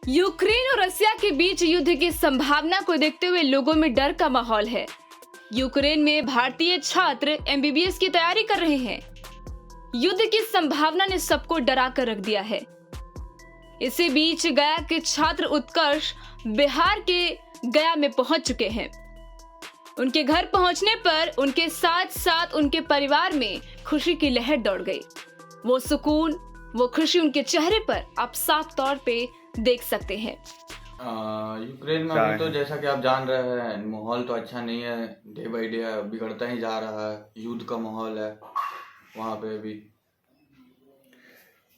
Ukraine और रसिया के बीच युद्ध की संभावना को देखते हुए लोगों में डर का माहौल है। यूक्रेन में भारतीय छात्र एमबीबीएस की तैयारी कर रहे हैं। युद्ध की संभावना ने सबको डरा कर रख दिया है। इसी बीच गया के छात्र उत्कर्ष बिहार के गया में पहुंच चुके हैं। उनके घर पहुंचने पर उनके साथ साथ उनके परिवार में खुशी की लहर दौड़ गई। वो सुकून, वो खुशी उनके चेहरे पर आप साफ तौर पे देख सकते हैं। यूक्रेन में अभी तो जैसा कि आप जान रहे हैं, माहौल तो अच्छा नहीं है। डे बाय डे बिगड़ता ही जा रहा है। युद्ध का माहौल है वहाँ पे। अभी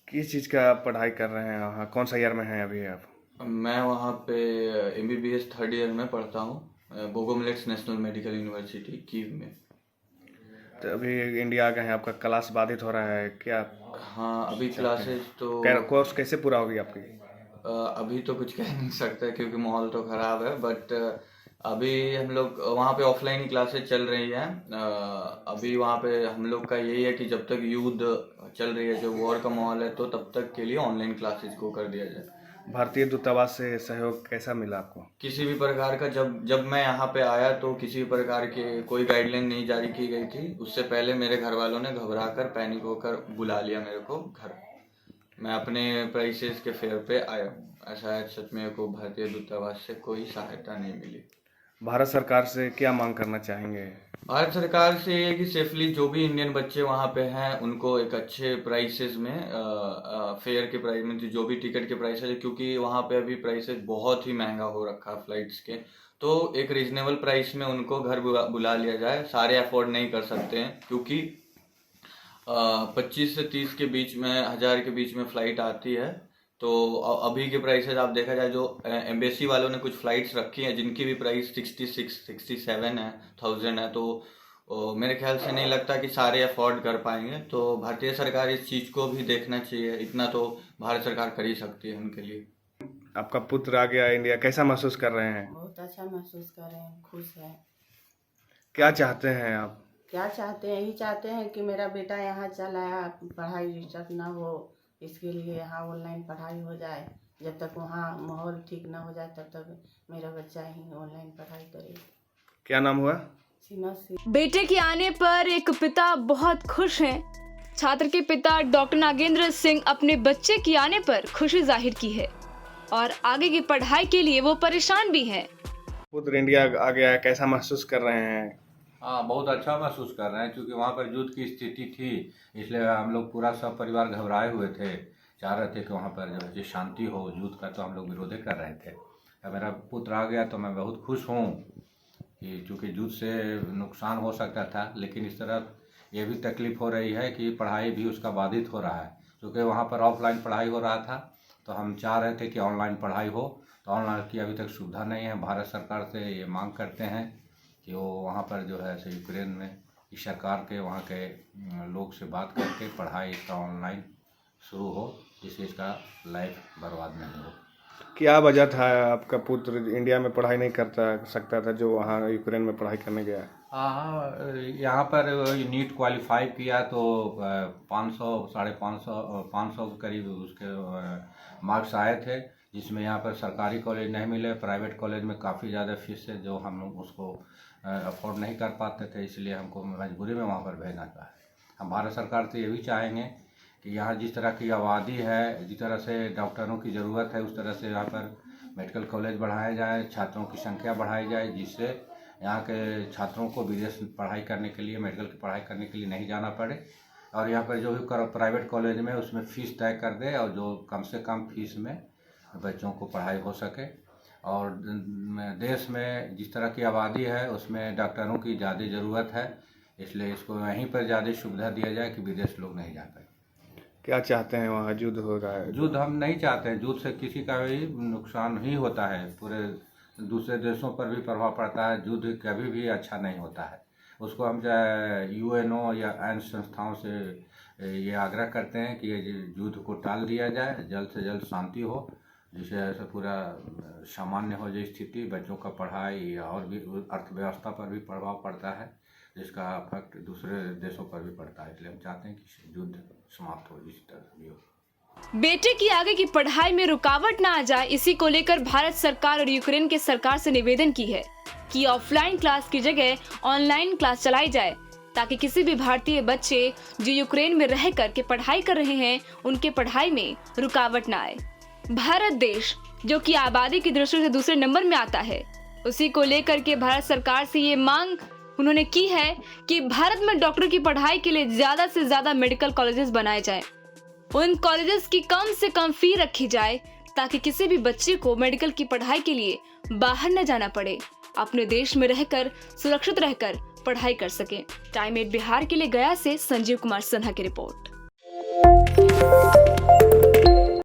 किस चीज़ का आप पढ़ाई कर रहे हैं? वहाँ कौन सा ईयर में हैं अभी आप? मैं वहाँ पे एमबीबीएस थर्ड ईयर में पढ़ता हूँ, बोगोमिलेट्स नेशनल मेडिकल यूनिवर्सिटी कीव में। तो अभी इंडिया आ गए हैं, आपका क्लास बाधित हो रहा है क्या? हाँ, अभी क्लासेस तो कोर्स कैसे पूरा होगी आपकी? अभी तो कुछ कह नहीं सकते क्योंकि माहौल तो ख़राब है। बट अभी हम लोग वहाँ पे ऑफलाइन ही क्लासेस चल रही हैं। अभी वहाँ पे हम लोग का यही है कि जब तक युद्ध चल रही है, जो वॉर का माहौल है, तो तब तक के लिए ऑनलाइन क्लासेस को कर दिया जाए। भारतीय दूतावास से सहयोग कैसा मिला आपको? किसी भी प्रकार का जब मैं यहाँ पे आया तो किसी भी प्रकार के कोई गाइडलाइन नहीं जारी की गई थी। उससे पहले मेरे घर वालों ने घबरा कर, पैनिक होकर बुला लिया मेरे को घर। मैं अपने प्राइसेस के फेयर पे आया हूँ। ऐसा है, सच में को भारतीय दूतावास से कोई सहायता नहीं मिली। भारत सरकार से क्या मांग करना चाहेंगे? भारत सरकार से ये है कि सेफली जो भी इंडियन बच्चे वहाँ पे हैं उनको एक अच्छे प्राइसेस में, फेयर के प्राइस में, जो भी टिकट के प्राइस है, क्योंकि वहाँ पे अभी प्राइसेस बहुत ही महंगा हो रखा है फ्लाइट्स के। तो एक रीजनेबल प्राइस में उनको घर बुला लिया जाए। सारे अफोर्ड नहीं कर सकते हैं क्योंकि 25 से 30 के बीच में, 1000 के बीच में फ़्लाइट आती है। तो अभी के प्राइसेस आप देखा जाए, जो एम्बेसी वालों ने कुछ फ़्लाइट्स रखी हैं जिनकी भी प्राइस 66 67 है, 1000 है। तो मेरे ख्याल से नहीं लगता कि सारे अफोर्ड कर पाएंगे। तो भारतीय सरकार इस चीज़ को भी देखना चाहिए। इतना तो भारत सरकार कर ही सकती है उनके लिए। आपका पुत्र आ गया इंडिया, कैसा महसूस कर रहे हैं? बहुत अच्छा महसूस कर रहे हैं, खुश हैं। क्या चाहते हैं आप? क्या चाहते हैं? यही चाहते हैं कि मेरा बेटा यहाँ चला आया, पढ़ाई डिस्टर्ब ना हो, इसके लिए यहाँ ऑनलाइन पढ़ाई हो जाए। जब तक वहाँ माहौल ठीक ना हो जाए तब तक मेरा बच्चा ही ऑनलाइन पढ़ाई करे। क्या नाम हुआ? सीमा सिंह। बेटे के आने पर एक पिता बहुत खुश हैं। छात्र के पिता डॉक्टर नागेंद्र सिंह अपने बच्चे के आने पर खुशी जाहिर की है और आगे की पढ़ाई के लिए वो परेशान भी हैं। पुत्र इंडिया आ गया है, कैसा महसूस कर रहे हैं? हाँ, बहुत अच्छा महसूस कर रहे हैं क्योंकि वहाँ पर युद्ध की स्थिति थी, इसलिए हम लोग पूरा सब परिवार घबराए हुए थे। चाह रहे थे कि वहाँ पर जो है शांति हो। युद्ध का तो हम लोग विरोध कर रहे थे। अब मेरा पुत्र आ गया तो मैं बहुत खुश हूँ कि चूँकि युद्ध से नुकसान हो सकता था, लेकिन इस तरफ ये भी तकलीफ़ हो रही है कि पढ़ाई भी उसका बाधित हो रहा है। क्योंकि वहाँ पर ऑफलाइन पढ़ाई हो रहा था तो हम चाह रहे थे कि ऑनलाइन पढ़ाई हो, तो ऑनलाइन की अभी तक सुविधा नहीं है। भारत सरकार से ये मांग करते हैं कि वो वहाँ पर जो है यूक्रेन में इस सरकार के, वहाँ के लोग से बात करके पढ़ाई इसका ऑनलाइन शुरू हो, जिससे इसका लाइफ बर्बाद नहीं हो। क्या वजह था आपका पुत्र इंडिया में पढ़ाई नहीं करता सकता था जो वहाँ यूक्रेन में पढ़ाई करने गया? हाँ, यहाँ पर नीट क्वालिफाई किया तो 500 550 के करीब उसके मार्क्स आए थे, जिसमें यहाँ पर सरकारी कॉलेज नहीं मिले। प्राइवेट कॉलेज में काफ़ी ज़्यादा फीस है जो हम लोग उसको अफोर्ड नहीं कर पाते थे, इसलिए हमको मजबूरी में वहाँ पर भेजना था। हम भारत सरकार से ये भी चाहेंगे कि यहाँ जिस तरह की आबादी है, जिस तरह से डॉक्टरों की ज़रूरत है, उस तरह से यहाँ पर मेडिकल कॉलेज बढ़ाया जाए, छात्रों की संख्या बढ़ाई जाए, जिससे यहाँ के छात्रों को विदेश पढ़ाई करने के लिए, मेडिकल की पढ़ाई करने के लिए नहीं जाना पड़े। और यहाँ पर जो भी प्राइवेट कॉलेज में उसमें फ़ीस तय कर दे और जो कम से कम फीस में बच्चों को पढ़ाई हो सके। और देश में जिस तरह की आबादी है उसमें डॉक्टरों की ज़्यादा ज़रूरत है, इसलिए इसको यहीं पर ज़्यादा सुविधा दिया जाए कि विदेश लोग नहीं जा पाए। क्या चाहते हैं? वहाँ युद्ध हो रहा है। युद्ध हम नहीं चाहते हैं। युद्ध से किसी का भी नुकसान ही होता है, पूरे दूसरे देशों पर भी प्रभाव पड़ता है। युद्ध कभी भी अच्छा नहीं होता है। उसको हम चाहे यूएनओ या अन्य संस्थाओं से ये आग्रह करते हैं कि ये युद्ध को टाल दिया जाए, जल्द से जल्द शांति हो, जिससे ऐसे पूरा सामान्य हो जाए स्थिति। बच्चों का पढ़ाई और भी अर्थव्यवस्था पर भी प्रभाव पड़ता है, जिसका इफेक्ट दूसरे देशों पर भी पड़ता है। इसलिए हम चाहते हैं कि युद्ध समाप्त हो, जिस तरह भी हो। बेटे की आगे की पढ़ाई में रुकावट ना आ जाए, इसी को लेकर भारत सरकार और यूक्रेन के सरकार से निवेदन की है कि ऑफलाइन क्लास की जगह ऑनलाइन क्लास चलाई जाए, ताकि किसी भी भारतीय बच्चे जो यूक्रेन में रह कर के पढ़ाई कर रहे हैं उनके पढ़ाई में रुकावट ना आए। भारत देश जो कि आबादी की दृष्टि से दूसरे नंबर में आता है, उसी को लेकर के भारत सरकार से ये मांग उन्होंने की है कि भारत में डॉक्टर की पढ़ाई के लिए ज्यादा से ज्यादा मेडिकल कॉलेजेस बनाए जाएं। उन कॉलेजेस की कम से कम फी रखी जाए, ताकि किसी भी बच्चे को मेडिकल की पढ़ाई के लिए बाहर न जाना पड़े, अपने देश में रहकर सुरक्षित रहकर पढ़ाई कर सके। टाइम 8 बिहार के लिए गया से संजीव कुमार सिन्हा की रिपोर्ट।